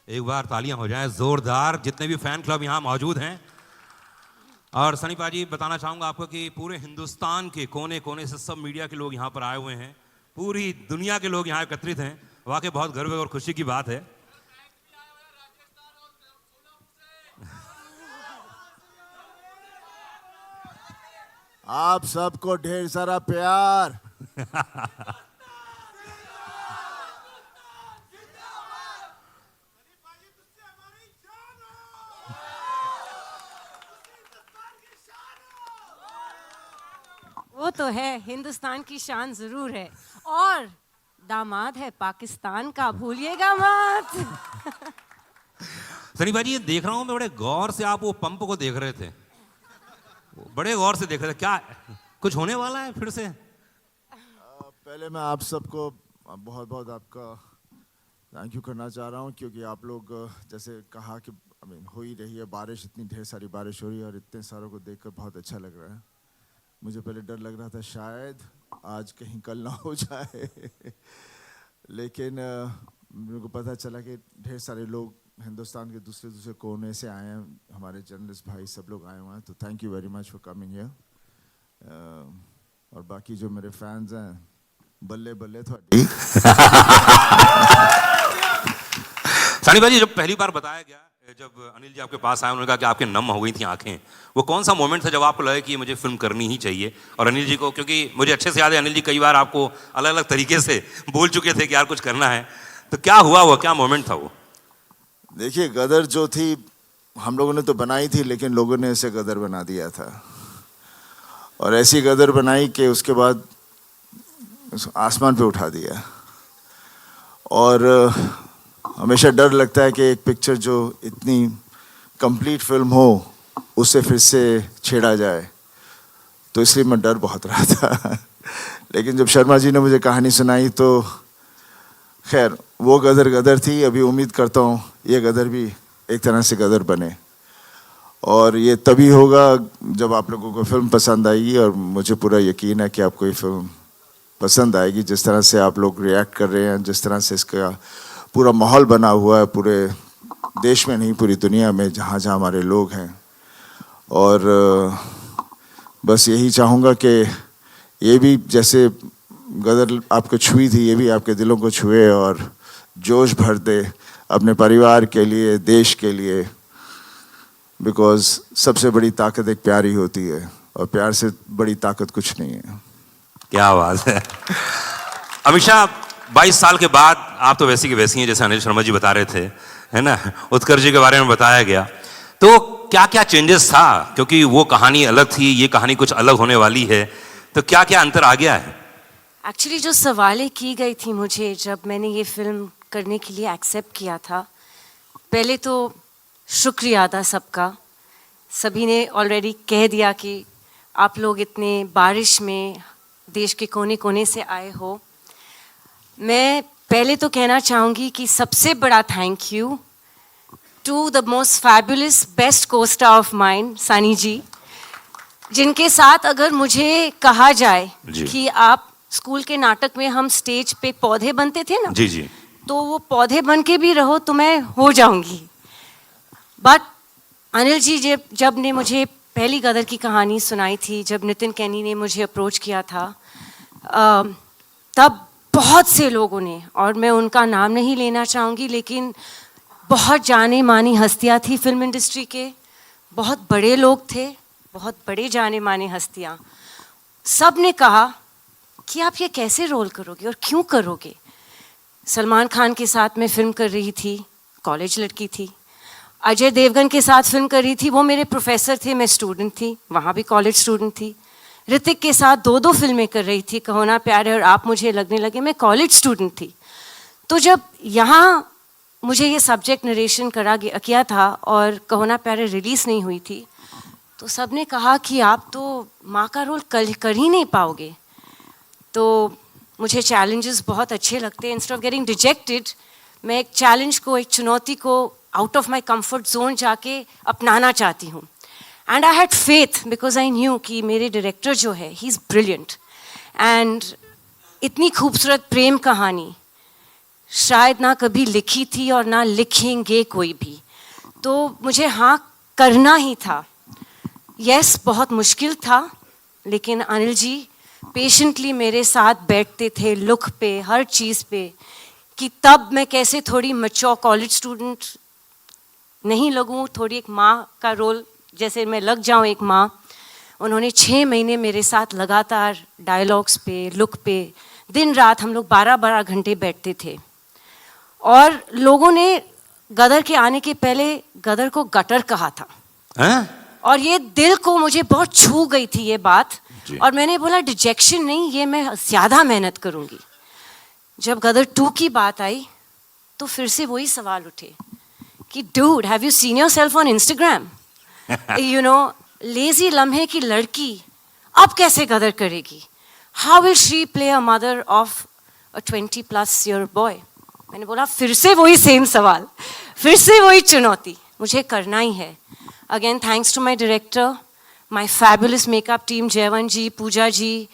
एक बार तालियां हो जाएं जोरदार, जितने भी फैन क्लब यहाँ मौजूद हैं। और सनी पाजी, बताना चाहूँगा आपको कि पूरे हिंदुस्तान के कोने कोने से सब मीडिया के लोग यहाँ पर आए हुए हैं, पूरी दुनिया के लोग यहाँ एकत्रित हैं। वाकई बहुत गर्व और खुशी की बात है। आप सबको ढेर सारा प्यार। वो तो है, हिंदुस्तान की शान जरूर है, और दामाद है पाकिस्तान का, भूलिएगा मत। सनी भाई, ये देख रहा हूँ मैं, बड़े गौर से आप वो पंप को देख रहे थे, बड़े गौर से देख रहे थे। क्या कुछ होने वाला है फिर से? पहले मैं आप सबको बहुत बहुत आपका थैंक यू करना चाह रहा हूँ, क्योंकि आप लोग जैसे कहा कि हो ही रही है बारिश, इतनी ढेर सारी बारिश हो रही है और इतने सारों को देखकर बहुत अच्छा लग रहा है। मुझे पहले डर लग रहा था शायद आज कहीं कल ना हो जाए, लेकिन मेरे को पता चला कि ढेर सारे लोग हिंदुस्तान के दूसरे दूसरे कोने से आए हैं, हमारे जर्नलिस्ट भाई सब लोग आए हुए हैं, तो thank you very much for coming here. और बाकी जो मेरे फैंस हैं, बल्ले बल्ले थोड़ी। सनी भाई, जब पहली बार बताया गया, जब अनिल जी आपके पास आए, उन्होंने कहा कि आपके नम हो गई थी आंखें, वो कौन सा मोमेंट था जब आपको लगा कि मुझे फिल्म करनी ही चाहिए? और अनिल जी को, क्योंकि मुझे अच्छे से याद है, अनिल जी कई बार आपको अलग अलग तरीके से बोल चुके थे कि यार कुछ करना है, तो क्या हुआ, वो क्या मोमेंट था वो? देखिए, गदर जो थी हम लोगों ने तो बनाई थी, लेकिन लोगों ने इसे गदर बना दिया था, और ऐसी गदर बनाई कि उसके बाद आसमान पे उठा दिया। और हमेशा डर लगता है कि एक पिक्चर जो इतनी कंप्लीट फिल्म हो उससे फिर से छेड़ा जाए, तो इसलिए मैं डर बहुत रहा था। लेकिन जब शर्मा जी ने मुझे कहानी सुनाई तो खैर वो गदर गदर थी। अभी उम्मीद करता हूँ ये गदर भी एक तरह से गदर बने, और ये तभी होगा जब आप लोगों को फिल्म पसंद आएगी, और मुझे पूरा यकीन है कि आपको ये फिल्म पसंद आएगी। जिस तरह से आप लोग रिएक्ट कर रहे हैं, जिस तरह से इसका पूरा माहौल बना हुआ है, पूरे देश में नहीं पूरी दुनिया में जहाँ जहाँ हमारे लोग हैं, और बस यही चाहूँगा कि ये भी जैसे गदर आपको छुई थी, ये भी आपके दिलों को छुए और जोश भर दे अपने परिवार के लिए, देश के लिए, बिकॉज सबसे बड़ी ताकत एक प्यार ही होती है, और प्यार से बड़ी ताकत कुछ नहीं है। क्या बात है। अमीषा, 22 साल के बाद आप तो वैसी की वैसी हैं जैसे अनिल शर्मा जी बता रहे थे, है ना? उत्कर्ष जी के बारे में बताया गया, तो क्या क्या चेंजेस था? क्योंकि वो कहानी अलग थी, ये कहानी कुछ अलग होने वाली है, तो क्या क्या अंतर आ गया है? एक्चुअली जो सवालें की गई थी मुझे जब मैंने ये फिल्म करने के लिए एक्सेप्ट किया था, पहले तो शुक्रिया था सबका। सभी ने ऑलरेडी कह दिया कि आप लोग इतने बारिश में देश के कोने कोने से आए हो। मैं पहले तो कहना चाहूँगी कि सबसे बड़ा thank you to the most fabulous best costar of mine, Sunny ji, जिनके साथ अगर मुझे कहा जाए कि आप स्कूल के नाटक में हम स्टेज पे पौधे बनते थे ना, जी जी, तो वो पौधे बन के भी रहो तो मैं हो जाऊंगी। बट अनिल जी जब ने मुझे पहली गदर की कहानी सुनाई थी, जब नितिन कैनी ने मुझे अप्रोच किया था, तब बहुत से लोगों ने, और मैं उनका नाम नहीं लेना चाहूँगी, लेकिन बहुत जाने मानी हस्तियाँ थी फिल्म इंडस्ट्री के, बहुत बड़े लोग थे, बहुत बड़े जाने माने हस्तियाँ, सब ने कहा कि आप ये कैसे रोल करोगे और क्यों करोगे। सलमान खान के साथ मैं फिल्म कर रही थी, कॉलेज लड़की थी। अजय देवगन के साथ फिल्म कर रही थी, वो मेरे प्रोफेसर थे, मैं स्टूडेंट थी, वहाँ भी कॉलेज स्टूडेंट थी। ऋतिक के साथ दो फिल्में कर रही थी, कहो ना प्यार है और आप मुझे लगने लगे, मैं कॉलेज स्टूडेंट थी। तो जब यहाँ मुझे ये सब्जेक्ट नरेशन किया था और कहो ना प्यार है रिलीज़ नहीं हुई थी, तो सब ने कहा कि आप तो माँ का रोल कर ही नहीं पाओगे। तो मुझे चैलेंजेस बहुत अच्छे लगते हैं। इंस्टेड ऑफ गेटिंग रिजेक्टेड, मैं एक चैलेंज को, एक चुनौती को out of my comfort zone जाके अपनाना चाहती हूँ। And I had faith because I knew कि मेरे डायरेक्टर जो है, ही इज़ ब्रिलियंट, एंड इतनी खूबसूरत प्रेम कहानी शायद ना कभी लिखी थी और ना लिखेंगे कोई भी। तो मुझे हाँ करना ही था। यस, बहुत मुश्किल था, लेकिन अनिल जी पेशेंटली मेरे साथ बैठते थे लुक पे, हर चीज़ पे, कि तब मैं कैसे थोड़ी मैच्योर कॉलेज स्टूडेंट नहीं लगूं, थोड़ी एक माँ का रोल जैसे मैं लग जाऊं एक माँ। उन्होंने 6 महीने मेरे साथ लगातार डायलॉग्स पे, लुक पे, दिन रात हम लोग 12-12 घंटे बैठते थे। और लोगों ने गदर के आने के पहले गदर को गटर कहा था। और ये दिल को मुझे बहुत छू गई थी ये बात। और मैंने बोला डिजेक्शन नहीं, ये मैं ज़्यादा मेहनत करूँगी। जब गदर 2 की बात आई तो फिर से वही सवाल उठे कि dude, have you seen yourself on Instagram? You know, lazy लम्हे की लड़की अब कैसे गदर करेगी? How will she play a mother of a 20+ year boy? मैंने बोला फिर से वही सेम सवाल, फिर से वही चुनौती, मुझे करना ही है। Again thanks to my director, my fabulous makeup team, Jaivan ji, Pooja ji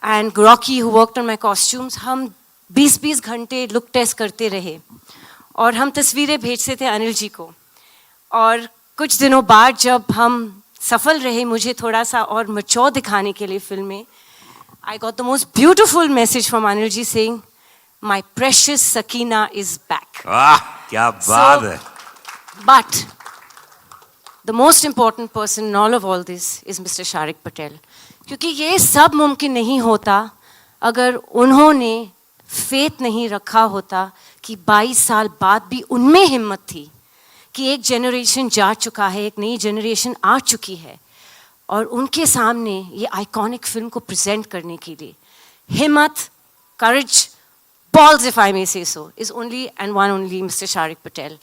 and Rocky who worked on my costumes. हम 20-20 घंटे लुक टेस्ट करते रहे और हम तस्वीरें भेजते थे अनिल जी को। और कुछ दिनों बाद जब हम सफल रहे मुझे थोड़ा सा और मैच्योर दिखाने के लिए फिल्म में, I got the most beautiful message from Anil ji saying my precious Sakina is back. वाह, क्या बात है। But the most important person in all of all this is Mr. Sharik Patel. क्योंकि ये सब मुमकिन नहीं होता अगर उन्होंने फेथ नहीं रखा होता कि 22 साल बाद भी उनमें हिम्मत थी कि एक जनरेशन जा चुका है, एक नई जनरेशन आ चुकी है और उनके सामने ये आइकॉनिक फिल्म को प्रेजेंट करने के लिए हिम्मत, courage, balls if I may say so, is only and one only Mr. Sharik Patel.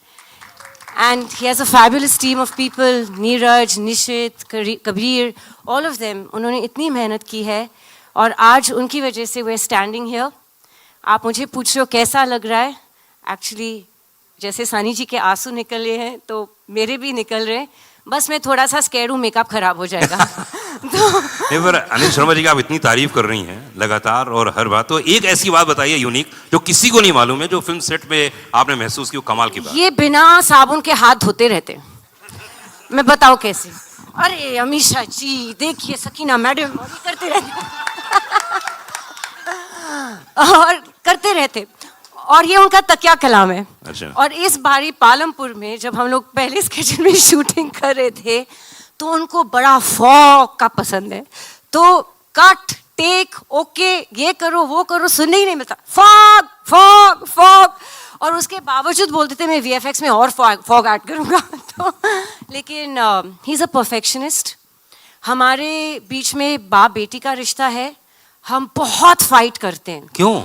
And he has a fabulous team of people, Neeraj, Nishit, Kabir, all of them. उन्होंने इतनी मेहनत की है और आज उनकी वजह से we're standing here. आप मुझे पूछ रहे हो कैसा लग रहा है? Actually, जैसे सानी जी के आंसू निकले हैं तो मेरे भी निकल रहे हैं। बस मैं थोड़ा सा स्कैर्ड हूँ, मेकअप खराब हो जाएगा। नहीं, पर अनिल शर्मा जी की आप इतनी तारीफ कर रही हैं लगातार और हर बात, तो एक ऐसी बात बताइए यूनिक जो किसी को नहीं मालूम है, जो फिल्म सेट पे आपने महसूस की, वो कमाल की बात। ये बिना साबुन के हाथ धोते रहते। मैं बताऊं कैसे? अरे अमीशा जी देखिए, सकीना मैडम करते रहते और करते रहते, और ये उनका तकिया कलाम है। अच्छा। और इस बारी पालमपुर में जब हम लोग पहले स्केड्यूल में शूटिंग कर रहे थे तो उनको बड़ा फॉग का पसंद है, तो कट टेक ओके ये करो वो करो सुनने ही नहीं मिलता, फॉग फॉग फॉग। और उसके बावजूद बोलते थे मैं VFX में और फॉग ऐड करूँगा। तो लेकिन ही इज़ अ परफेक्शनिस्ट। हमारे बीच में बाप बेटी का रिश्ता है, हम बहुत फाइट करते हैं। क्यों?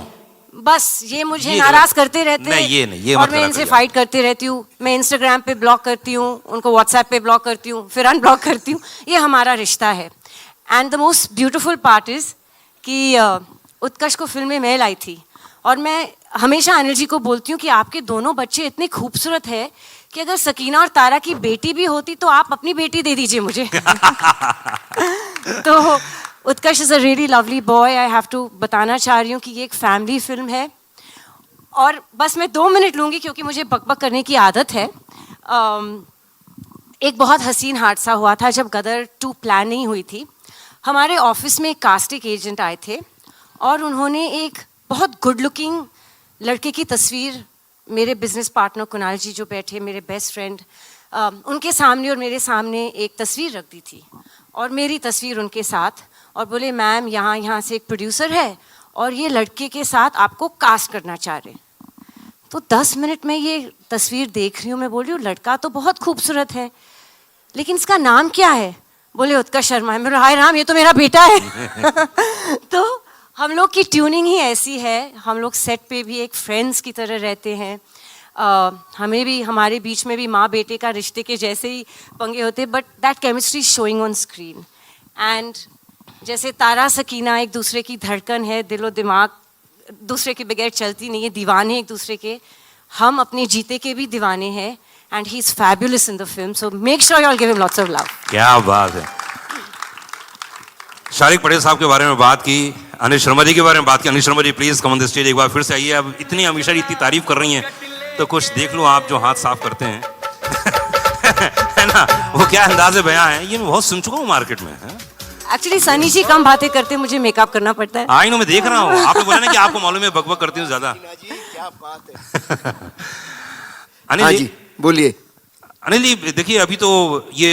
बस ये मुझे ये नाराज करते रहते हैं। ये और मत मैं करा इनसे करिए। फाइट करती रहती हूँ। मैं इंस्टाग्राम पे ब्लॉक करती हूँ, उनको व्हाट्सएप पे ब्लॉक करती हूँ, फिर अनब्लॉक करती हूँ। ये हमारा रिश्ता है। And the most beautiful part is कि उत्कर्ष को फिल्म में मैं लाई थी और मैं हमेशा अनिल जी को बोलती हूँ कि आपके दोनों बच्चे इतने खूबसूरत है कि अगर सकीना और तारा की बेटी भी होती तो आप अपनी बेटी दे दीजिए मुझे। तो Utkarsh is a really lovely boy. I have to बताना चाह रही हूँ कि ये एक फैमिली फिल्म है। और बस मैं 2 मिनट लूँगी क्योंकि मुझे बकबक करने की आदत है। एक बहुत हसीन हादसा हुआ था जब गदर 2 प्लान नहीं हुई थी। हमारे ऑफिस में एक कास्टिंग एजेंट आए थे और उन्होंने एक बहुत गुड लुकिंग लड़के की तस्वीर, मेरे बिजनेस पार्टनर कुणाल जी जो बैठे, मेरे बेस्ट फ्रेंड, उनके सामने और मेरे सामने एक तस्वीर रख दी थी और मेरी तस्वीर उनके साथ, और बोले मैम यहाँ से एक प्रोड्यूसर है और ये लड़के के साथ आपको कास्ट करना चाह रहे हैं। तो 10 मिनट में ये तस्वीर देख रही हूँ, मैं बोल रही हूँ लड़का तो बहुत खूबसूरत है लेकिन इसका नाम क्या है? बोले उत्कर्ष शर्मा है। मेरा हाय राम, ये तो मेरा बेटा है। तो हम लोग की ट्यूनिंग ही ऐसी है, हम लोग सेट पे भी एक फ्रेंड्स की तरह रहते हैं। हमें भी, हमारे बीच में भी माँ बेटे का रिश्ते के जैसे ही पंगे होते, but that chemistry showing on screen. And जैसे तारा सकीना एक दूसरे की धड़कन है, दिलो दिमाग दूसरे के बगैर चलती नहीं है, दीवाने एक दूसरे के, हम अपने जीते के भी दीवाने हैं। And he is fabulous in the film, so make sure you all give him lots of love. क्या बात है। शारिक पटेल साहब के बारे में बात की, अनिल शर्मा जी के बारे में बात की। Anil Sharma ji please come on the stage, एक बार फिर से आइए। अब इतनी हमेशा इतनी तारीफ कर रही हैं तो कुछ देख लो आप जो हाथ साफ करते हैं है ना, वो क्या अंदाज़े बयां है, ये मैं बहुत सुन चुका हूँ मार्केट में। एक्चुअली सनी जी कम बातें करते, मुझे मेकअप करना पड़ता है। आई नो, मैं देख रहा हूँ, आपने बोला ना कि आपको मालूम है बकबक करती हूँ ज्यादा। क्या बात है। अनिल हाँ जी जी बोलिए। अनिल जी देखिए, अभी तो ये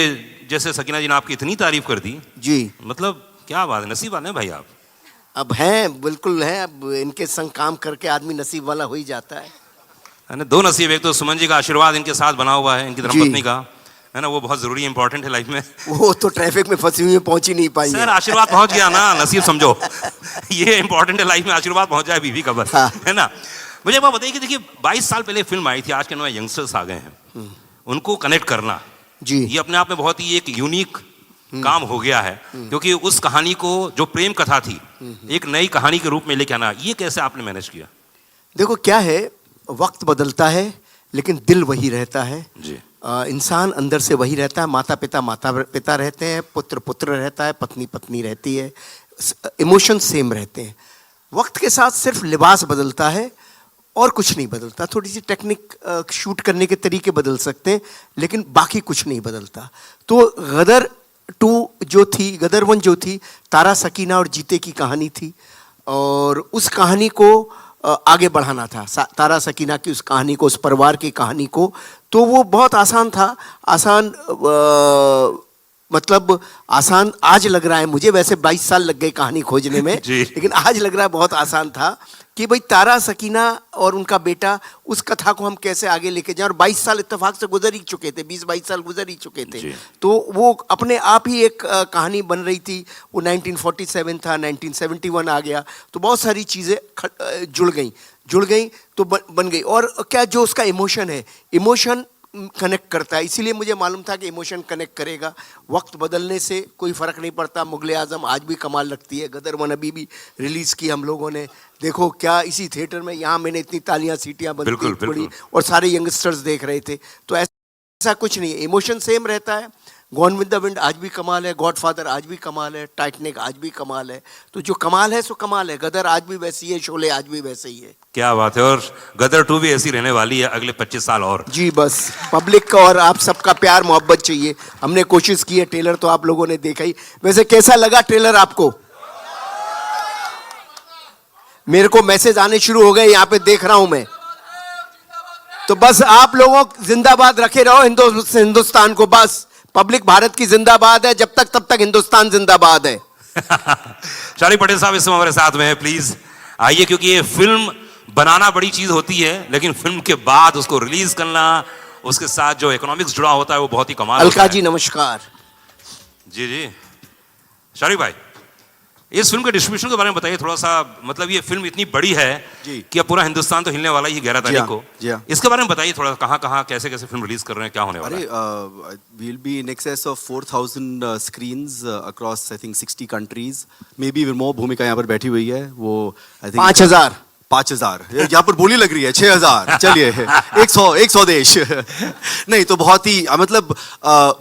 जैसे सकीना जी ने आपकी इतनी तारीफ कर दी, जी मतलब क्या बात है, नसीब वाले हैं भाई आप। अब हैं, बिल्कुल हैं। अब इनके संग काम करके आदमी नसीब वाला हो ही जाता है ना। दो नसीब, एक तो सुमन जी का आशीर्वाद इनके साथ बना हुआ है, इनकी जी। धर्मपत्नी का, है ना, वो बहुत जरूरी इंपॉर्टेंट है लाइफ में। वो तो ट्रैफिक में फंसी हुई है, पहुंच ही नहीं पाई सर है। आशीर्वाद पहुंच गया ना, नसीब समझो। ये इंपॉर्टेंट है लाइफ में, आशीर्वाद पहुंच जाए बीवी का बस, हाँ। है ना। मुझे एक बात बताइए कि देखिए 22 साल पहले फिल्म आई थी, आज के नए यंगस्टर्स आ गए हैं, उनको कनेक्ट करना जी ये अपने आप में बहुत ही एक यूनिक काम हो गया है, क्योंकि उस कहानी को जो प्रेम कथा थी एक नई कहानी के रूप में लेके आना, ये कैसे आपने मैनेज किया? देखो क्या है, वक्त बदलता है लेकिन दिल वही रहता है। जी इंसान अंदर से वही रहता है। माता पिता रहते हैं, पुत्र पुत्र रहता है, पत्नी पत्नी रहती है, इमोशन सेम रहते हैं। वक्त के साथ सिर्फ लिबास बदलता है और कुछ नहीं बदलता। थोड़ी सी टेक्निक शूट करने के तरीके बदल सकते हैं लेकिन बाकी कुछ नहीं बदलता। तो गदर 2 जो थी, गदर 1 जो थी, तारा सकीना और जीते की कहानी थी और उस कहानी को आगे बढ़ाना था, तारा सकीना की उस कहानी को, उस परिवार की कहानी को। तो वो बहुत आसान था। आसान मतलब आसान आज लग रहा है मुझे, वैसे 22 साल लग गए कहानी खोजने में लेकिन आज लग रहा है बहुत आसान था कि भाई तारा सकीना और उनका बेटा, उस कथा को हम कैसे आगे लेके जाएं। और 22 साल इत्तेफाक से गुजर ही चुके थे, 20-22 साल गुजर ही चुके थे। तो वो अपने आप ही एक कहानी बन रही थी। वो 1947 था, 1971 आ गया, तो बहुत सारी चीज़ें जुड़ गई तो बन गई। और क्या जो उसका इमोशन है, इमोशन कनेक्ट करता है, इसीलिए मुझे मालूम था कि इमोशन कनेक्ट करेगा। वक्त बदलने से कोई फ़र्क नहीं पड़ता। मुगले आज़म आज भी कमाल लगती है, गदर 1 अभी भी रिलीज़ की हम लोगों ने, देखो क्या इसी थिएटर में, यहाँ मैंने इतनी तालियां सीटियां बनती पड़ी और सारे यंगस्टर्स देख रहे थे। तो ऐसा कुछ नहीं है, इमोशन सेम रहता है। गॉन विद द विंड आज भी कमाल है, गॉडफादर आज भी कमाल है, टाइटैनिक आज भी कमाल है। तो जो कमाल है सो कमाल है। गदर आज भी वैसी है, शोले आज भी वैसे ही है। क्या बात है। और गदर 2 भी ऐसी रहने वाली है अगले 25 साल और। जी बस पब्लिक का और आप सबका प्यार मोहब्बत चाहिए। हमने कोशिश की है, ट्रेलर तो आप लोगों ने देखा ही। वैसे कैसा लगा ट्रेलर आपको? मेरे को मैसेज आने शुरू हो गए, यहाँ पे देख रहा हूं मैं। तो बस आप लोगों जिंदाबाद रखे रहो हिंदुस्तान को। बस पब्लिक भारत की जिंदाबाद है, जब तक तब तक हिंदुस्तान जिंदाबाद है। शारिक पटेल साहब इस समय हमारे साथ में है, प्लीज आइए, क्योंकि ये फिल्म बनाना बड़ी चीज होती है लेकिन फिल्म के बाद उसको रिलीज करना, उसके साथ जो इकोनॉमिक्स जुड़ा होता है वो बहुत ही कमाल अलका जी नमस्कार। जी जी शारिक भाई, इस फिल्म के डिस्ट्रीब्यूशन के बारे में बताइए थोड़ा सा। मतलब ये फिल्म इतनी बड़ी है कि अब पूरा हिंदुस्तान तो हिलने वाला ही 11 तारीख को। इसके बारे में बताइए थोड़ा, कहाँ कहाँ कैसे कैसे फिल्म रिलीज कर रहे हैं, क्या होने वाला है? We'll be in excess of 4,000 screens across I think 60 countries, maybe even more. भूमिका यहाँ पर बैठी हुई है, वो I think 5,000 यहाँ पर बोली लग रही है 6,000। चलिए 100 देश नहीं तो बहुत ही मतलब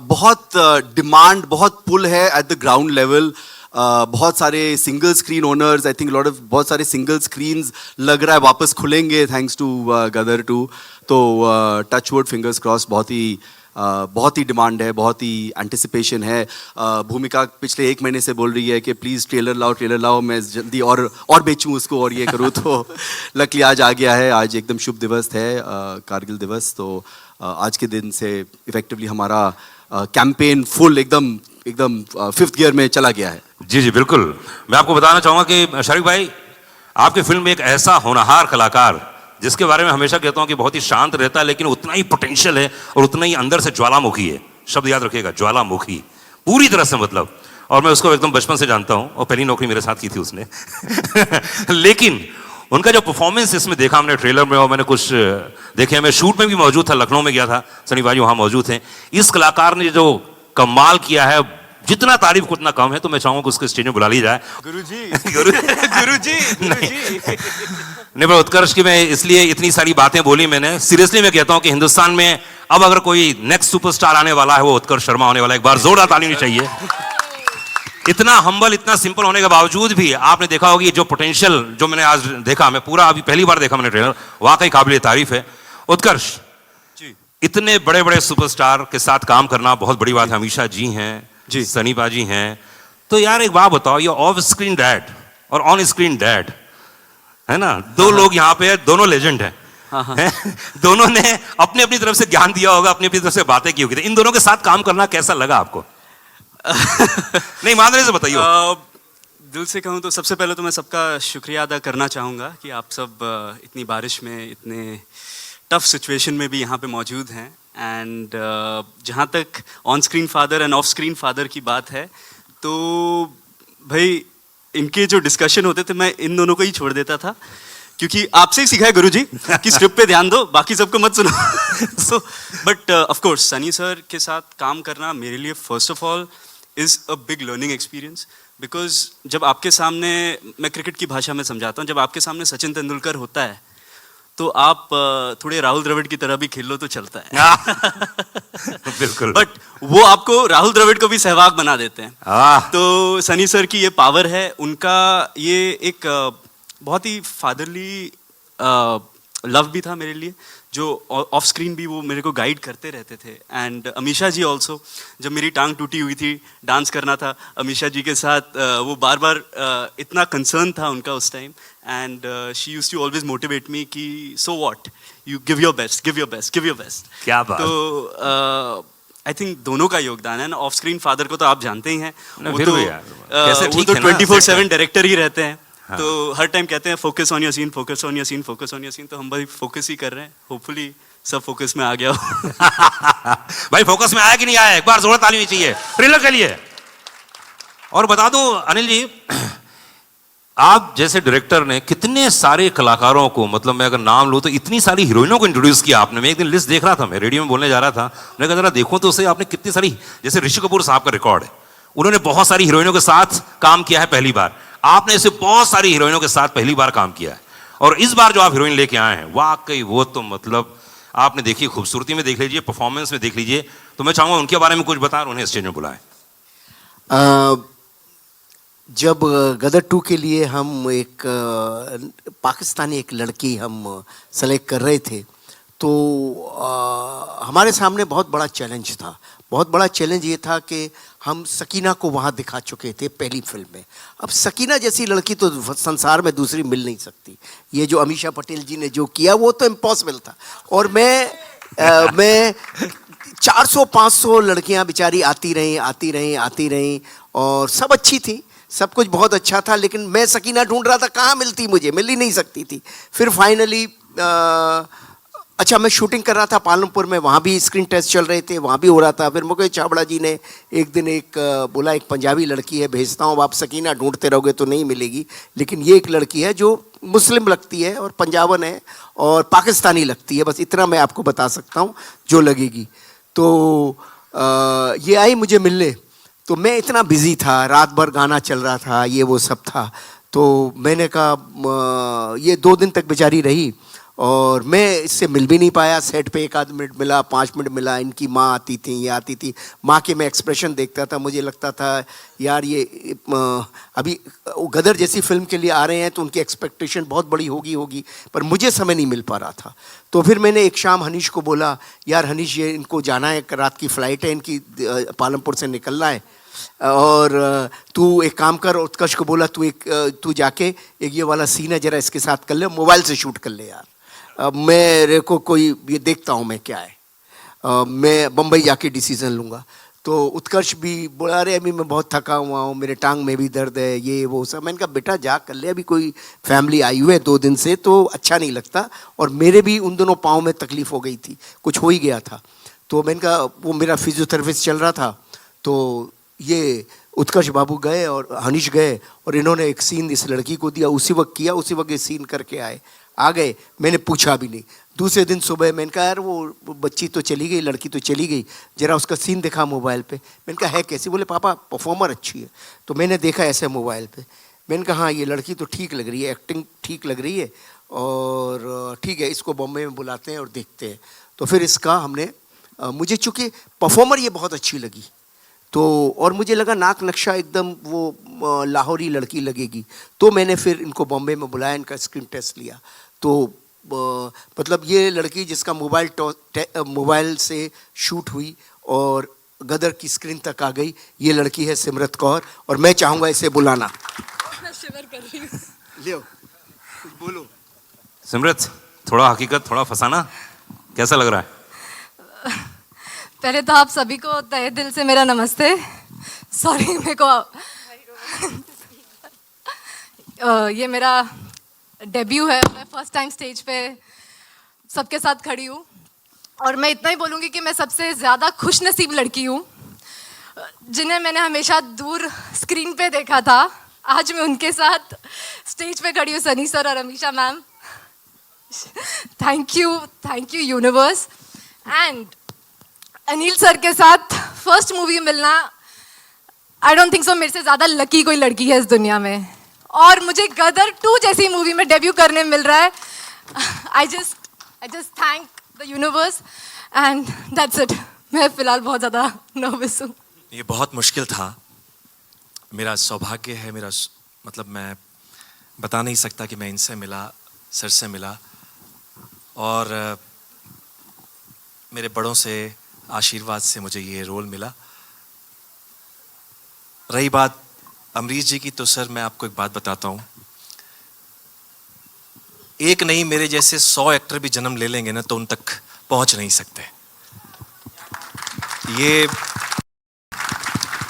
बहुत डिमांड, बहुत पुल है एट द ग्राउंड लेवल। बहुत सारे single screen owners, I think lot of बहुत सारे सिंगल स्क्रीन्स लग रहा है वापस खुलेंगे थैंक्स टू गदर 2। तो टच वुड, फिंगर्स क्रॉस, बहुत ही डिमांड है, बहुत ही एंटिसिपेशन है। भूमिका पिछले 1 महीने से बोल रही है कि प्लीज़ ट्रेलर लाओ, मैं जल्दी और बेचूं उसको और ये करूँ। तो लकीली आज आ गया है। आज एकदम शुभ दिवस है, कारगिल दिवस। तो आज के दिन से इफेक्टिवली हमारा कैंपेन फुल एकदम 5th गियर में चला गया है। जी जी बिल्कुल। मैं आपको बताना चाहूँगा कि शारिक भाई, आपकी फिल्म में एक ऐसा होनहार कलाकार, जिसके बारे में हमेशा कहता हूँ कि बहुत ही शांत रहता है लेकिन उतना ही पोटेंशियल है और उतना ही अंदर से ज्वालामुखी है। शब्द याद रखिएगा, ज्वालामुखी, पूरी तरह से मतलब। और मैं उसको एकदम बचपन से जानता हूँ और पहली नौकरी मेरे साथ की थी उसने लेकिन उनका जो परफॉर्मेंस इसमें देखा हमने ट्रेलर में, और मैंने कुछ देखे, मैं शूट में भी मौजूद था, लखनऊ में गया था, सनी भाई वहाँ मौजूद थे। इस कलाकार ने जो कमाल किया है, जितना तारीफ को उतना कम है। तो मैं चाहूंगा कि उसको स्टेज में बुला ली जाए। गुरुजी नहीं, पर उत्कर्ष की मैं इसलिए इतनी सारी बातें बोली मैंने, सीरियसली मैं कहता हूं कि हिंदुस्तान में अब अगर कोई नेक्स्ट सुपरस्टार आने वाला है वो उत्कर्ष शर्मा होने वाला है। एक बार जोरदार ताली होनी चाहिए। इतना हम्बल, इतना सिंपल होने के बावजूद भी आपने देखा होगी जो पोटेंशियल जो मैंने आज देखा, मैं पूरा अभी पहली बार देखा मैंने ट्रेलर, वाकई काबिल तारीफ है। उत्कर्ष जी इतने बड़े बड़े सुपरस्टार के साथ काम करना बहुत बड़ी बात है। अमीषा जी हैं जी। सनी पाजी हैं, तो यार एक बात बताओ, ये ऑफ स्क्रीन डैड और ऑन स्क्रीन डैड है ना, दो लोग यहाँ पे है, दोनों लेजेंड हैं। हैं? दोनों ने अपनी अपनी तरफ से ज्ञान दिया होगा, अपनी अपनी तरफ से बातें की होगी, तो इन दोनों के साथ काम करना कैसा लगा आपको? नहीं ईमानदारी से बताइए। दिल से कहूँ तो सबसे पहले तो मैं सबका शुक्रिया अदा करना चाहूँगा कि आप सब इतनी बारिश में, इतने टफ सिचुएशन में भी यहाँ पे मौजूद हैं। एंड जहाँ तक on screen father end of screen father की बात है, तो भाई इनके जो डिस्कशन होते थे मैं इन दोनों को ही छोड़ देता था, क्योंकि आपसे ही सीखा है गुरुजी कि स्क्रिप्ट पे ध्यान दो, बाकी सबको मत सुनो। So but of course Sunny sir के साथ काम करना मेरे लिए first of all is a big learning experience, because जब आपके सामने, मैं क्रिकेट की भाषा में समझाता हूँ, जब आपके सामने सचिन तेंदुलकर होता है तो आप थोड़े राहुल द्रविड़ की तरह भी खेल लो तो चलता है। बिल्कुल। बट वो आपको राहुल द्रविड़ को भी सहवाग बना देते हैं। तो सनी सर की ये पावर है, उनका ये एक बहुत ही फादरली लव भी था मेरे लिए, जो ऑफ स्क्रीन भी वो मेरे को गाइड करते रहते थे। एंड अमीषा जी ऑल्सो, जब मेरी टांग टूटी हुई थी, डांस करना था अमीषा जी के साथ, वो बार बार इतना कंसर्न था उनका उस time, and she used to always motivate me कि so what, you give your best, give your best, give your best. क्या बात। तो आई थिंक दोनों का योगदान है ना। ऑफ स्क्रीन फादर को तो आप जानते ही हैं, वो फिर तो भी यार, कैसे वो ठीक तो है ना, 24/7 डायरेक्टर ही रहते हैं। हाँ। तो हर टाइम कहते हैं focus on your scene, focus on your scene, focus on your scene, तो हम भाई फोकस ही कर रहे हैं। होपफुली सब फोकस में आ गया हो। भाई फोकस में आया कि नहीं आया, एक बार जोर ताली होनी चाहिए ट्रेलर के लिए। और बता दूं अनिल जी, आप जैसे डायरेक्टर ने कितने सारे कलाकारों को, मतलब मैं अगर नाम लूं तो इतनी सारी हीरोइनों को इंट्रोड्यूस किया आपने। मैं एक दिन लिस्ट देख रहा था, मैं रेडियो में बोलने जा रहा था, मैंने कहा जरा देखो तो उसे आपने कितनी सारी, जैसे ऋषि कपूर साहब का रिकॉर्ड है, उन्होंने बहुत सारी हीरोइनों के साथ काम किया है पहली बार, आपने ऐसे बहुत सारी हीरोइनों के साथ पहली बार काम किया है। और इस बार जो आप हीरोइन लेके आए हैं, वाकई वो तो मतलब आपने देखी, खूबसूरती में देख लीजिए, परफॉर्मेंस में देख लीजिए, तो मैं चाहूंगा उनके बारे में कुछ बताएं, उन्हें स्टेज में बुलाएं। जब गदर 2 के लिए हम एक पाकिस्तानी एक लड़की हम सेलेक्ट कर रहे थे, तो हमारे सामने बहुत बड़ा चैलेंज था। बहुत बड़ा चैलेंज ये था कि हम सकीना को वहाँ दिखा चुके थे पहली फिल्म में। अब सकीना जैसी लड़की तो संसार में दूसरी मिल नहीं सकती। ये जो अमीषा पटेल जी ने जो किया वो तो इम्पॉसिबल था। और मैं 400-500 लड़कियाँ बेचारी आती रहीं और सब अच्छी थी, सब कुछ बहुत अच्छा था, लेकिन मैं सकीना ढूंढ रहा था, कहाँ मिलती, मुझे मिल ही नहीं सकती थी। फिर फाइनली अच्छा, मैं शूटिंग कर रहा था पालमपुर में, वहाँ भी स्क्रीन टेस्ट चल रहे थे, वहाँ भी हो रहा था। फिर मुकेश छाबड़ा जी ने एक दिन बोला एक पंजाबी लड़की है भेजता हूँ, आप सकीना ढूंढते रहोगे तो नहीं मिलेगी, लेकिन ये एक लड़की है जो मुस्लिम लगती है और पंजाबन है और पाकिस्तानी लगती है, बस इतना मैं आपको बता सकता हूँ जो लगेगी। तो ये आई मुझे मिलने, तो मैं इतना बिज़ी था, रात भर गाना चल रहा था, ये वो सब था, तो मैंने कहा ये 2 दिन तक बेचारी रही और मैं इससे मिल भी नहीं पाया। सेट पे 1 आध मिनट मिला, 5 मिनट मिला। इनकी माँ आती थी, ये आती थी, माँ के मैं एक्सप्रेशन देखता था, मुझे लगता था यार ये अभी गदर जैसी फिल्म के लिए आ रहे हैं तो उनकी एक्सपेक्टेशन बहुत बड़ी होगी, पर मुझे समय नहीं मिल पा रहा था। तो फिर मैंने एक शाम हनीश को बोला, यार हनीश ये इनको जाना है, रात की फ़्लाइट है इनकी, पालमपुर से निकलना है, और तू एक काम कर। उत्कर्ष को बोला तू जाके एक ये वाला सीन है जरा इसके साथ कर ले, मोबाइल से शूट कर ले यार, मेरे को कोई ये देखता हूँ मैं क्या है, मैं बम्बई जाके डिसीज़न लूँगा। तो उत्कर्ष भी बोला अरे अभी मैं बहुत थका हुआ हूँ, मेरे टांग में भी दर्द है, ये वो सब। मैंने कहा बेटा जा कर ले, अभी कोई फैमिली आई हुई है 2 दिन से तो अच्छा नहीं लगता, और मेरे भी उन दोनों पाँव में तकलीफ़ हो गई थी, कुछ हो ही गया था। तो मैंने कहा वो मेरा फिजियोथेरेपिस्ट चल रहा था, तो ये उत्कर्ष बाबू गए और हनीश गए और इन्होंने एक सीन इस लड़की को दिया, उसी वक्त किया, उसी वक्त ये सीन करके आ गए। मैंने पूछा भी नहीं। दूसरे दिन सुबह मैंने कहा यार वो बच्ची तो चली गई, लड़की तो चली गई, जरा उसका सीन दिखा मोबाइल पे। मैंने कहा है कैसी? बोले पापा परफॉर्मर अच्छी है। तो मैंने देखा ऐसे मोबाइल पे, मैंने कहा हाँ ये लड़की तो ठीक लग रही है, एक्टिंग ठीक लग रही है, और ठीक है इसको बॉम्बे में बुलाते हैं और देखते हैं। तो फिर इसका हमने मुझे चूँकि परफॉर्मर ये बहुत अच्छी लगी, तो और मुझे लगा नाक नक्शा एकदम वो लाहौरी लड़की लगेगी, तो मैंने फिर इनको बॉम्बे में बुलाया, इनका स्क्रीन टेस्ट लिया। तो मतलब ये लड़की जिसका मोबाइल से शूट हुई और गदर की स्क्रीन तक आ गई, ये लड़की है सिमरत कौर, और मैं चाहूँगा इसे बुलाना। शिवर कर रही हूँ। लियो कुछ बोलो। सिमरत, थोड़ा हकीकत थोड़ा फसाना, कैसा लग रहा है? पहले तो आप सभी को तहे दिल से मेरा नमस्ते। सॉरी मेरे को ये मेरा डेब्यू है, मैं फर्स्ट टाइम स्टेज पे सबके साथ खड़ी हूँ, और मैं इतना ही बोलूँगी कि मैं सबसे ज़्यादा खुश नसीब लड़की हूँ जिन्हें मैंने हमेशा दूर स्क्रीन पे देखा था। आज मैं उनके साथ स्टेज पे खड़ी हूँ, सनी सर और Amisha ma'am. Thank you universe. And Anil sir के साथ फर्स्ट मूवी मिलना, आई डोंट थिंक सो मेरे से ज़्यादा लकी कोई लड़की है इस दुनिया में, और मुझे गदर 2 जैसी मूवी में डेब्यू करने मिल रहा है। I just thank the universe and that's it. मैं फिलहाल बहुत ज़्यादा नर्वस हूँ। ये बहुत मुश्किल था, मेरा सौभाग्य है, मतलब मैं बता नहीं सकता कि मैं इनसे मिला, सर से मिला, और मेरे बड़ों से आशीर्वाद से मुझे ये रोल मिला। रही बात अमरीश जी की, तो सर मैं आपको एक बात बताता हूँ, एक नहीं मेरे जैसे 100 एक्टर भी जन्म ले लेंगे ना तो उन तक पहुंच नहीं सकते। ये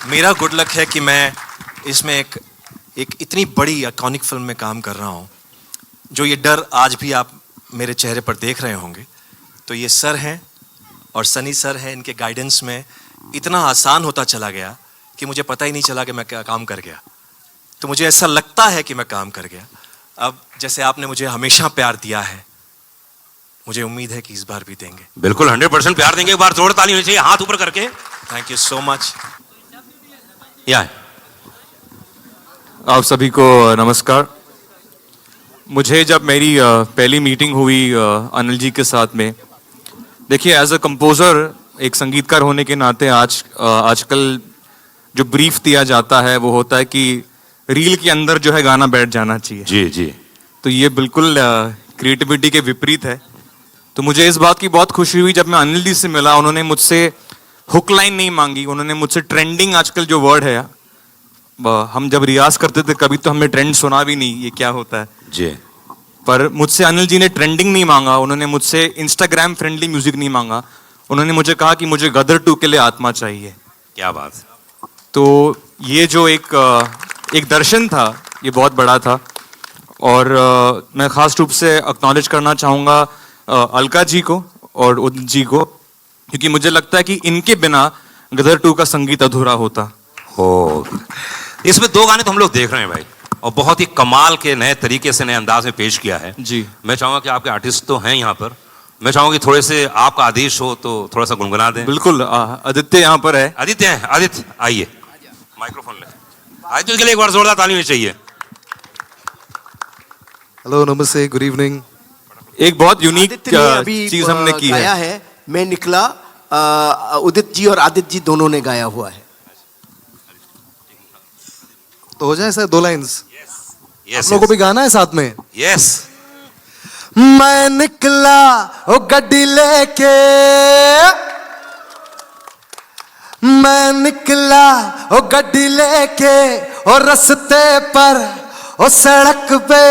मेरा गुड लक है कि मैं इसमें एक इतनी बड़ी आइकॉनिक फिल्म में काम कर रहा हूँ। जो ये डर आज भी आप मेरे चेहरे पर देख रहे होंगे, तो ये सर हैं और सनी सर हैं, इनके गाइडेंस में इतना आसान होता चला गया कि मुझे पता ही नहीं चला कि मैं क्या काम कर गया। तो मुझे ऐसा लगता है कि मैं काम कर गया। अब जैसे आपने मुझे हमेशा प्यार दिया है, मुझे उम्मीद है कि इस बार भी देंगे। बिल्कुल 100% प्यार देंगे। एक बार जोर ताली होनी चाहिए, हाथ ऊपर करके। Thank you so much. या आप सभी को नमस्कार। मुझे जब मेरी पहली मीटिंग हुई अनिल जी के साथ में, देखिए एज अ कंपोजर, एक संगीतकार होने के नाते आजकल जो ब्रीफ दिया जाता है वो होता है कि रील के अंदर जो है गाना बैठ जाना चाहिए। जी जी। तो ये बिल्कुल क्रिएटिविटी के विपरीत है। तो मुझे इस बात की बहुत खुशी हुई जब मैं अनिल जी से मिला, उन्होंने मुझसे हुक लाइन नहीं मांगी, उन्होंने मुझसे ट्रेंडिंग, आजकल जो वर्ड है, हम जब रियाज करते थे कभी तो हमने ट्रेंड सुना भी नहीं, ये क्या होता है जी। पर मुझसे अनिल जी ने ट्रेंडिंग नहीं मांगा, उन्होंने मुझसे इंस्टाग्राम फ्रेंडली म्यूजिक नहीं मांगा, उन्होंने मुझे कहा कि मुझे गदर 2 के लिए आत्मा चाहिए। क्या बात। तो ये जो एक दर्शन था, ये बहुत बड़ा था, और मैं खास रूप से एक्नॉलेज करना चाहूँगा अलका जी को और उदित जी को, क्योंकि मुझे लगता है कि इनके बिना गदर 2 का संगीत अधूरा होता। हो, इसमें 2 गाने तो हम लोग देख रहे हैं भाई, और बहुत ही कमाल के नए तरीके से, नए अंदाज में पेश किया है। जी। मैं चाहूँगा कि आपके आर्टिस्ट तो हैं यहाँ पर, मैं चाहूँगा कि थोड़े से आपका आदेश हो तो थोड़ा सा गुनगुना दें। बिल्कुल, आदित्य यहाँ पर है। आदित्य हैं, आदित्य आइए, माइक्रोफोन ले। आदित्य के लिए एक बार जोरदार ताली होनी चाहिए। हेलो, नमस्ते, गुड इवनिंग। एक बहुत यूनिक चीज हमने की गाया है। है। मैं निकला, उदित जी और आदित्य जी दोनों ने गाया हुआ है। तो हो जाए सर 2 लाइंस। यस आप लोगों को भी गाना है साथ में। यस। मैं निकला ओ गड्डी लेके, मैं निकला ओ गड्डी लेके, और रस्ते पर ओ सड़क पे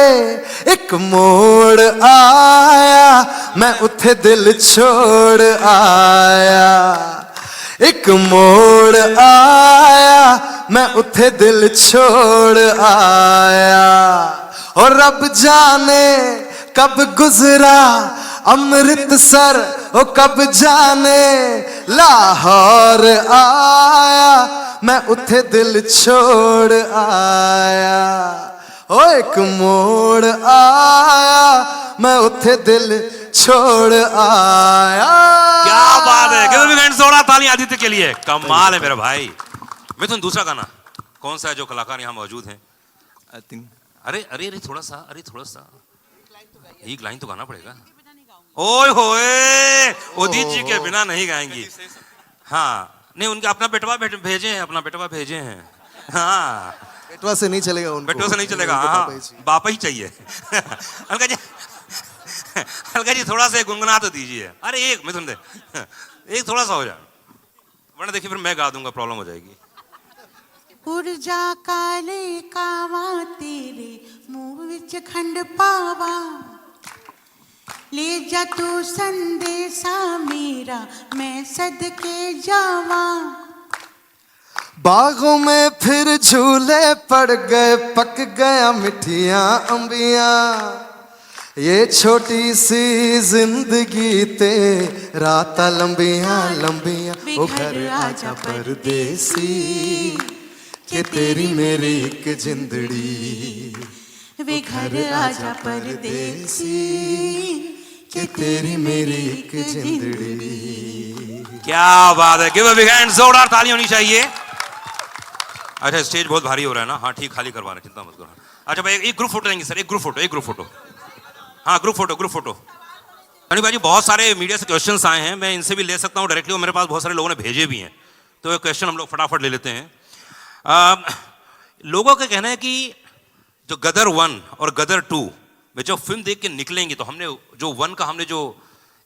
एक मोड़ आया, मैं उथे दिल छोड़ आया। एक मोड़ आया, मैं उथे दिल छोड़ आया, और रब जाने कब गुजरा अमृतसर, ओ कब जाने लाहौर आया, मैं उथे दिल छोड़ आया। ओ एक मोड़ आया, मैं उथे दिल छोड़ आया। क्या बात है, कितने भी जोड़ा ताली आदित्य के लिए, कमाल है मेरा भाई। मिथुन, दूसरा गाना कौन सा है जो कलाकार यहाँ मौजूद हैं? अरे अरे अरे थोड़ा सा, अरे थोड़ा सा एक लाइन तो गाना पड़ेगा। ओए होए, उदित जी के बिना नहीं गाएंगी। हाँ, नहीं, उनका अपना बेटवा भेजे हैं, अपना बेटवा भेजे हैं। हाँ, बेटवा से नहीं चलेगा उनको, बेटवा से नहीं चलेगा, उनको हाँ, पापा ही चाहिए। बापा ही चाहिए। अलका जी, अलका जी थोड़ा सा गुनगुना तो दीजिए। अरे एक मिथुन दे, एक थोड़ा सा हो जाए, वरना देखिए फिर मैं गा दूंगा, प्रॉब्लम हो जाएगी। पुरजा काले कावा तेरे मुंह विच खंड पावा, ले जा तू संदेशा मेरा मैं सदके जावा। बागों में फिर झूले पड़ गए, पक गया मिठियां अंबियां, ये छोटी सी जिंदगी तेरा ता लंबियां लंबियां। ओ घर आजा परदेसी, कि तेरी मेरी एक जिंदड़ी, वे घर आजा परदेसी, कि तेरी मेरी एक जिंदड़ी। क्या बात है, गिव अ बिग हैंड, जोरदार ताली होनी चाहिए। अच्छा, स्टेज बहुत भारी हो रहा है ना? हाँ ठीक, खाली करवा रहे, चिंता मत करो। अच्छा भाई, एक ग्रुप फोटो लेंगे सर, एक ग्रुप फोटो। हाँ, ग्रुप फोटो। अनिल भाई जी, बहुत सारे मीडिया से क्वेश्चंस आए हैं, मैं इनसे भी ले सकता हूँ डायरेक्टली, और मेरे पास बहुत सारे लोगों ने भेजे भी हैं, तो ये क्वेश्चन हम लोग फटाफट ले लेते हैं। लोगों का कहना है कि जो गदर 1 और गदर 2 में जब फिल्म देख के निकलेंगे, तो हमने जो 1 का हमने जो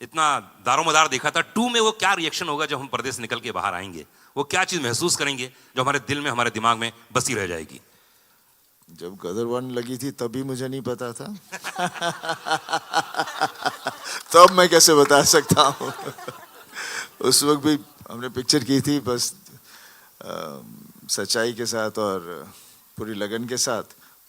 इतना दारोमदार देखा था, 2 में वो क्या रिएक्शन होगा जब हम पर्दे से निकल के बाहर आएंगे, वो क्या चीज़ महसूस करेंगे जो हमारे दिल में, हमारे दिमाग में बसी रह जाएगी? जब गदर 1 लगी थी तभी मुझे नहीं पता था। तब मैं कैसे बता सकता हूँ। उस वक्त भी हमने पिक्चर की थी बस सच्चाई के साथ और पूरी लगन के साथ।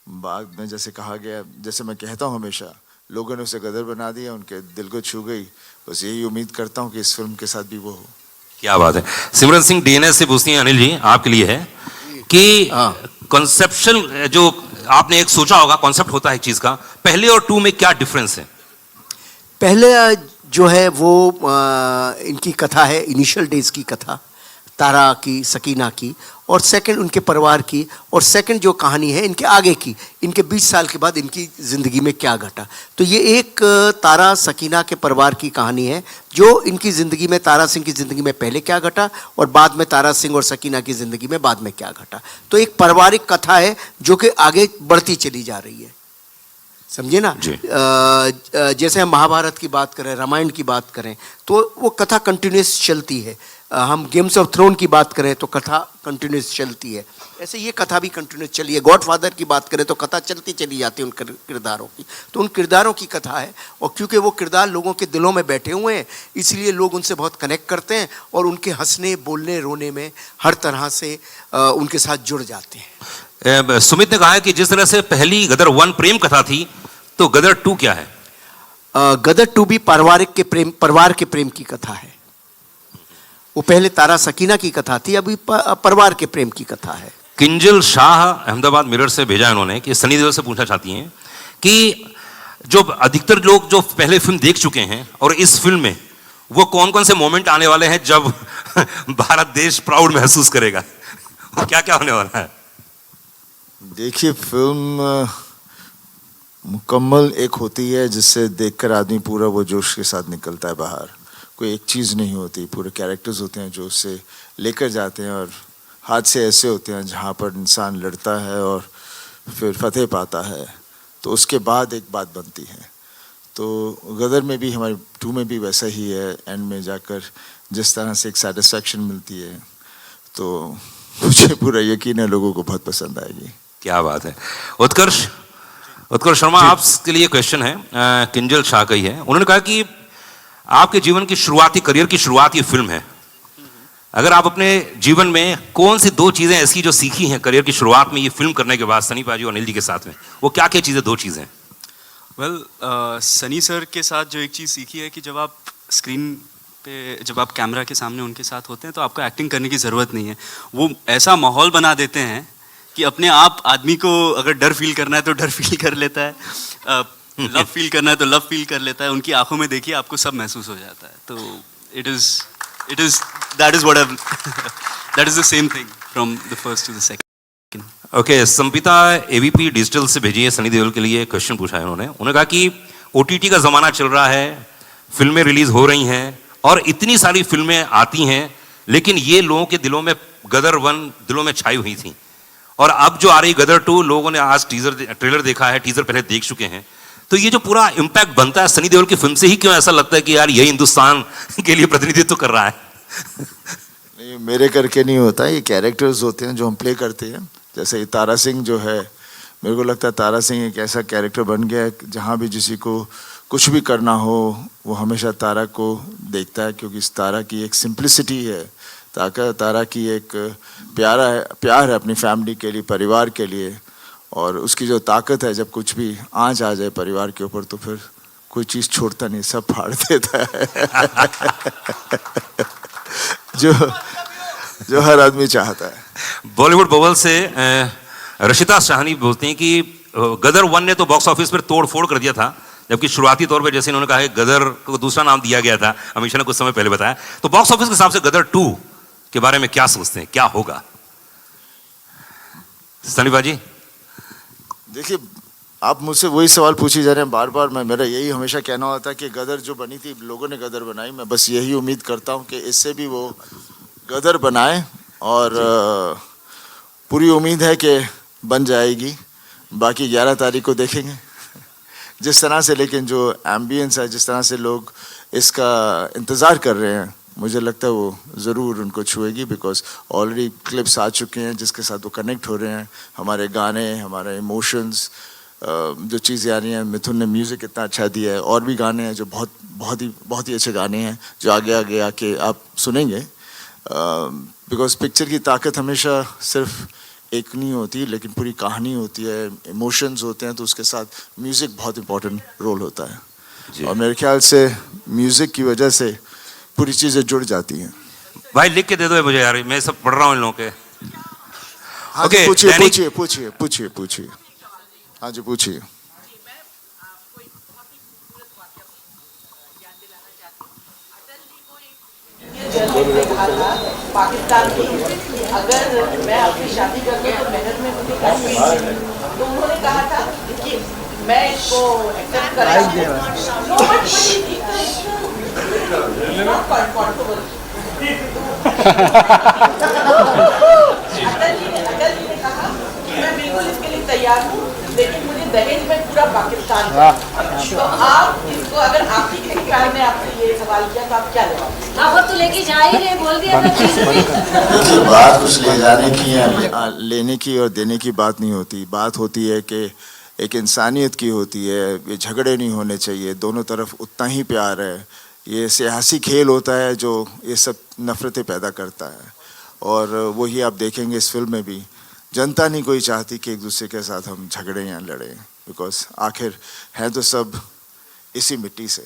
बाद में जैसे कहा गया, जैसे मैं कहता हूँ हमेशा, लोगों ने उसे गदर बना दिया, उनके दिल को छू गई। बस यही उम्मीद करता हूँ कि इस फिल्म के साथ भी वो हो। क्या बात है। सिमरन सिंह डीएनएस से पूछती हैं अनिल जी, आपके लिए है कि कॉन्सेप्शल जो आपने एक सोचा होगा, कॉन्सेप्ट होता है एक चीज का, पहले और 2 में क्या डिफरेंस है? पहले जो है वो इनकी कथा है, इनिशियल डेज की कथा, तारा की, सकीना की, और सेकंड उनके परिवार की, और सेकंड जो कहानी है इनके आगे की, इनके 20 साल के बाद इनकी ज़िंदगी में क्या घटा। तो ये एक तारा सकीना के परिवार की कहानी है, जो इनकी ज़िंदगी में, तारा सिंह की ज़िंदगी में पहले क्या घटा, और बाद में तारा सिंह और सकीना की ज़िंदगी में बाद में क्या घटा। तो एक पारिवारिक कथा है जो कि आगे बढ़ती चली जा रही है, समझे ना? जैसे हम महाभारत की बात करें, रामायण की बात करें, तो वो कथा कंटिन्यूस चलती है। हम गेम्स ऑफ थ्रोन की बात करें तो कथा कंटिन्यूस चलती है, ऐसे ये कथा भी कंटिन्यूस चली है। गॉडफादर की बात करें तो कथा चलती चली जाती है उन किरदारों की, तो उन किरदारों की कथा है। और क्योंकि वो किरदार लोगों के दिलों में बैठे हुए हैं, इसलिए लोग उनसे बहुत कनेक्ट करते हैं और उनके हंसने, बोलने, रोने में हर तरह से उनके साथ जुड़ जाते हैं। सुमित ने कहा है कि जिस तरह से पहली गदर 1 प्रेम कथा थी, तो गदर 2 क्या है? गदर 2 भी परिवार के प्रेम की कथा है। वो पहले तारा सकीना की कथा थी, अभी परिवार के प्रेम की कथा है। किंजल शाह अहमदाबाद मिरर से भेजा इन्होंने कि सनी देओल से पूछना चाहती हैं कि जो अधिकतर लोग जो पहले फिल्म देख चुके हैं और इस फिल्म में, वो कौन कौन से मोमेंट आने वाले हैं जब भारत देश प्राउड महसूस करेगा? क्या क्या होने वाला है? देखिए, फिल्म मुकम्मल एक होती है जिससे देखकर आदमी पूरा वो जोश के साथ निकलता है बाहर। कोई एक चीज़ नहीं होती, पूरे कैरेक्टर्स होते हैं जो उससे लेकर जाते हैं, और हादसे ऐसे होते हैं जहाँ पर इंसान लड़ता है और फिर फतेह पाता है, तो उसके बाद एक बात बनती है। तो गदर में भी, हमारे 2 में भी वैसा ही है। एंड में जाकर जिस तरह से एक सेटिस्फैक्शन मिलती है, तो मुझे पूरा यकीन है लोगों को बहुत पसंद आएगी। क्या बात है। उत्कर्ष शर्मा, आपके लिए क्वेश्चन है, किंजल शाह का ही है। उन्होंने कहा कि आपके जीवन की शुरुआती, करियर की शुरुआत ये फिल्म है। अगर आप अपने जीवन में कौन सी 2 चीजें ऐसी जो सीखी हैं करियर की शुरुआत में ये फिल्म करने के बाद, सनी पाजी और अनिल जी के साथ में, वो क्या क्या चीजें, 2 चीजें? वेल, सनी सर के साथ जो एक चीज़ सीखी है कि जब आप स्क्रीन पे, जब आप कैमरा के सामने उनके साथ होते हैं तो आपको एक्टिंग करने की ज़रूरत नहीं है। वो ऐसा माहौल बना देते हैं कि अपने आप आदमी को अगर डर फील करना है तो डर फील कर लेता है, लव फील करना है तो लव फील कर लेता है। उनकी आंखों में देखिए आपको सब महसूस हो जाता है। तो that is the same thing from the first to the second. Okay, Sampita ABP digital से भेजी है, सनी देओल के लिए क्वेश्चन पूछा है उन्होंने कहा कि ओटीटी का जमाना चल रहा है, फिल्में रिलीज हो रही हैं और इतनी सारी फिल्में आती हैं, लेकिन ये लोगों के दिलों में गदर 1 दिलों में छाई हुई थी, और अब जो आ रही गदर 2, लोगों ने आज ट्रेलर देखा है, टीजर पहले देख चुके हैं, तो ये जो पूरा इम्पैक्ट बनता है सनी देओल की फिल्म से ही, क्यों ऐसा लगता है कि यार यही हिंदुस्तान के लिए प्रतिनिधित्व कर रहा है? नहीं, मेरे करके नहीं होता, ये कैरेक्टर्स होते हैं जो हम प्ले करते हैं। जैसे तारा सिंह जो है, मेरे को लगता है तारा सिंह एक ऐसा कैरेक्टर बन गया है, जहाँ भी किसी को कुछ भी करना हो वो हमेशा तारा को देखता है, क्योंकि इस तारा की एक सिंप्लिसिटी है, तारा की एक प्यार है अपनी फैमिली के लिए, परिवार के लिए, और उसकी जो ताकत है, जब कुछ भी आँच आ जाए परिवार के ऊपर तो फिर कोई चीज़ छोड़ता नहीं, सब फाड़ देता है। जो हर आदमी चाहता है। बॉलीवुड बबल से रशिता शाहनी बोलते हैं कि गदर 1 ने तो बॉक्स ऑफिस पर तोड़ फोड़ कर दिया था, जबकि शुरुआती तौर पे जैसे इन्होंने कहा है गदर को दूसरा नाम दिया गया था, अमीशा ने कुछ समय पहले बताया, तो बॉक्स ऑफिस के हिसाब से गदर 2 के बारे में क्या सोचते हैं, क्या होगा? सनी बाजी। देखिए, आप मुझसे वही सवाल पूछी जा रहे हैं बार बार। मेरा यही हमेशा कहना होता है कि गदर जो बनी थी, लोगों ने गदर बनाई, मैं बस यही उम्मीद करता हूँ कि इससे भी वो गदर बनाए, और पूरी उम्मीद है कि बन जाएगी। बाकी 11 तारीख को देखेंगे जिस तरह से, लेकिन जो एम्बियंस है, जिस तरह से लोग इसका इंतज़ार कर रहे हैं, मुझे लगता है वो ज़रूर उनको छुएगी, बिकॉज ऑलरेडी क्लिप्स आ चुके हैं जिसके साथ वो कनेक्ट हो रहे हैं। हमारे गाने, हमारे इमोशंस, जो चीज़ें आ रही हैं, मिथुन ने म्यूज़िक इतना अच्छा दिया है, और भी गाने हैं जो बहुत ही अच्छे गाने हैं जो आगे आके आप सुनेंगे, बिकॉज पिक्चर की ताकत हमेशा सिर्फ एक नहीं होती, लेकिन पूरी कहानी होती है, इमोशंस होते हैं, तो उसके साथ म्यूज़िक बहुत इंपॉर्टेंट रोल होता है, और मेरे ख्याल से म्यूज़िक की वजह से पूरी चीज़ें जुड़ जाती हैं। भाई लिख के दे दो मुझे यार, मैं सब पढ़ रहा हूँ इन लोगों के। हाँ जी, पूछिए। हाँ जी, पूछिए। पाकिस्तान की अगर मैं अपनी शादी कर लूँ तो मेहनत में मुझे कश्मीर, तो उन्होंने कहा था कि मैं इसको एक्सेप्ट अटल जी ने कहा कि मैं बिल्कुल इसके लिए तैयार हूँ, लेकिन मुझे दहेज में पूरा पाकिस्तान था। तो आप इसको, अगर आप ही के ख्याल में आपसे ये सवाल किया तो आप क्या जवाब? आप तो लेके जा ही रहे, बोल दिया था। देखिए, बात कुछ ले जाने की या लेने की और देने की बात नहीं होती, बात होती है कि एक इंसानियत की होती है। ये झगड़े नहीं होने चाहिए, दोनों तरफ उतना ही प्यार है। ये सियासी खेल होता है जो ये सब नफ़रतें पैदा करता है, और वही आप देखेंगे इस फिल्म में भी। जनता नहीं कोई चाहती कि एक दूसरे के साथ हम झगड़ें या लड़ें, बिकॉज आखिर हैं तो सब इसी मिट्टी से।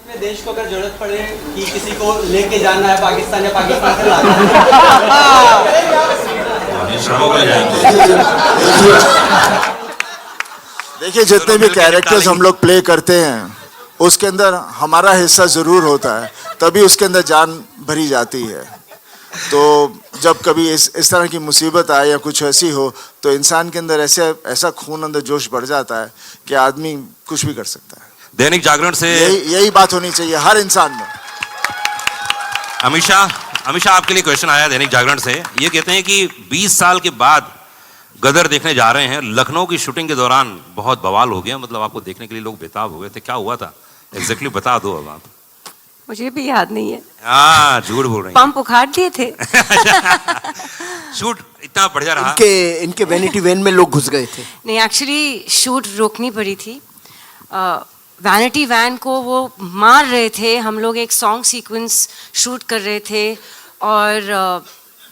में देश को अगर जरूरत पड़े कि किसी को लेके जाना है पाकिस्तान या पाकिस्तान से लाना देखिए, जितने भी कैरेक्टर्स हम लोग प्ले करते हैं उसके अंदर हमारा हिस्सा ज़रूर होता है, तभी उसके अंदर जान भरी जाती है। तो जब कभी इस तरह की मुसीबत आए या कुछ ऐसी हो, तो इंसान के अंदर ऐसा खून अंदर जोश बढ़ जाता है कि आदमी कुछ भी कर सकता है। दैनिक जागरण से यही बात होनी चाहिए हर इंसान में। अमीशा आपके लिए क्वेश्चन आया दैनिक जागरण से। ये कहते हैं कि 20 साल के बाद गदर देखने जा रहे हैं, लखनऊ की शूटिंग के दौरान बहुत बवाल हो गया, मतलब आपको देखने के लिए लोग बेताब हो गए थे, क्या हुआ था एग्जैक्टली बता दो अब आप। मुझे भी याद नहीं है। हाँ, झूठ बोल रहे हैं। पंप उखाड़ दिए थे। शूट इतना बढ़िया रहा। इनके वैनिटी वैन में लोग घुस गए थे। नहीं, एक्चुअली शूट रोकनी पड़ी थी। वैनिटी वैन को वो मार रहे थे। हम लोग एक सॉन्ग सीक्वेंस शूट कर रहे थे, और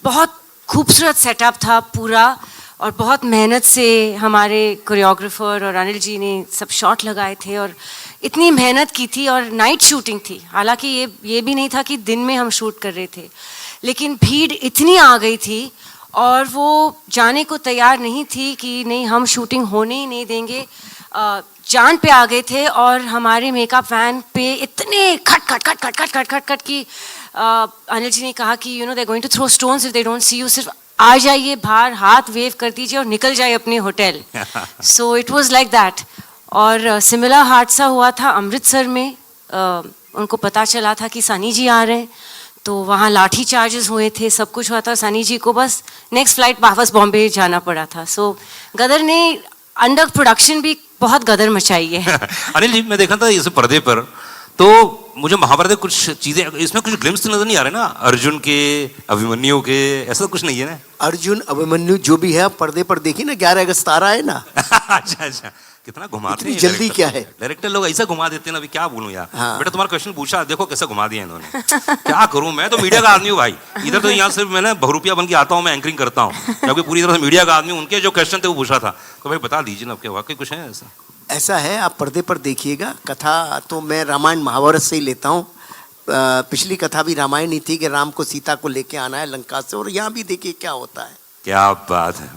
बहुत खूबसूरत सेटअप था पूरा, और बहुत मेहनत से हमारे कोरियोग्राफर और अनिल जी ने सब शॉट लगाए थे, और इतनी मेहनत की थी, और नाइट शूटिंग थी। हालांकि ये भी नहीं था कि दिन में हम शूट कर रहे थे, लेकिन भीड़ इतनी आ गई थी और वो जाने को तैयार नहीं थी कि नहीं, हम शूटिंग होने ही नहीं देंगे। जान पे आ गए थे, और हमारे मेकअप वैन पे इतने खट खट की अनिल जी ने कहा कि you know they going to throw stones if they don't see you. सिर्फ आ जाइए बाहर, हाथ वेव कर दीजिए और निकल जाइए अपने hotel. So it was like that. और सिमिलर हादसा हुआ था अमृतसर में. उनको पता चला था कि सनी जी आ रहे हैं, तो वहाँ लाठी चार्जेस हुए थे, सब कुछ हुआ था. सनी जी को बस नेक्स्ट फ्लाइट वापस बॉम्बे जाना पड़ा था. सो गदर ने अंडर प्रोडक्शन भी बहुत गदर मचाई है. अनिल जी, मैं देखा था इस पर्दे पर, तो मुझे महाभारत के कुछ चीजें इसमें कुछ ग्लिम्स नजर नहीं आ रहे ना, अर्जुन के, अभिमन्यु के, ऐसा कुछ नहीं है ना? अर्जुन अभिमन्यु जो भी है पर्दे पर देखिए ना, 11 अगस्त आ रहा है ना. अच्छा अच्छा, कितना घुमाते हैं जल्दी क्या है. डायरेक्टर लोग ऐसा घुमा देते हैं ना, अभी क्या बोलूं यार. हाँ. बेटा तुम्हारा क्वेश्चन पूछा, देखो कैसे घुमा दिया इन्होंने. क्या करूं, मैं तो मीडिया का आदमी हूँ भाई. इधर तो यहाँ सिर्फ मैं ना बहुरूपिया बन के आता हूँ, मैं एंकरिंग करता हूँ, जबकि पूरी तरह से मीडिया का आदमी. उनके जो क्वेश्चन थे वो पूछा था, तो भाई बता दीजिए ना, क्या वाकई कुछ है ऐसा? ऐसा है, आप पर्दे पर देखिएगा. कथा तो मैं रामायण महाभारत से ही लेता हूँ. पिछली कथा भी रामायण ही थी कि राम को सीता को लेके आना है लंका से, और यहाँ भी देखिए क्या होता है. क्या बात है.